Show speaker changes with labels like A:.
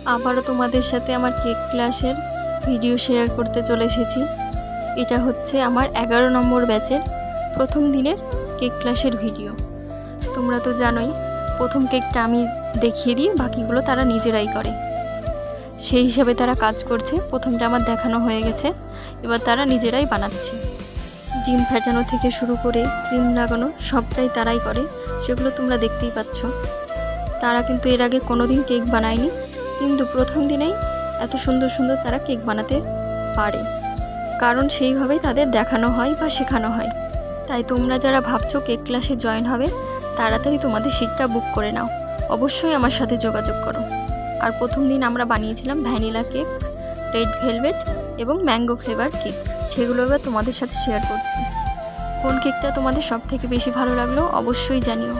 A: আবারও তোমাদের সাথে আমার কেক ক্লাসের ভিডিও শেয়ার করতে চলে এসেছি। এটা হচ্ছে আমার 11 নম্বর ব্যাচের প্রথম দিনের কেক ক্লাসের ভিডিও। তোমরা তো জানোই প্রথম কেকটা আমি দেখিয়ে দিই, বাকিগুলো তারা নিজেরাই করে। সেই হিসাবে তারা কাজ করছে। প্রথমটা আমার দেখানো হয়ে গেছে, এবার তারা নিজেরাই বানাচ্ছে। ডিম ফেটানো থেকে শুরু করে ক্রিম লাগানো সবটাই তারাই করে, সেগুলো তোমরা দেখতেই পাচ্ছ। তারা কিন্তু এর আগে কোনো দিন কেক বানায়নি, কিন্তু প্রথম দিনেই এত সুন্দর সুন্দর তারা কেক বানাতে পারে, কারণ সেইভাবেই তাদের দেখানো হয় বা শেখানো হয়। তাই তোমরা যারা ভাবছো কেক ক্লাসে জয়েন হবে, তাড়াতাড়ি তোমাদের সিটটা বুক করে নাও। অবশ্যই আমার সাথে যোগাযোগ করো। আর প্রথম দিন আমরা বানিয়েছিলাম ভ্যানিলা কেক, রেড ভেলভেট এবং ম্যাঙ্গো ফ্লেভার কেক। সেগুলো এবার তোমাদের সাথে শেয়ার করছি। কোন কেকটা তোমাদের সব থেকে বেশি ভালো লাগলো অবশ্যই জানিও।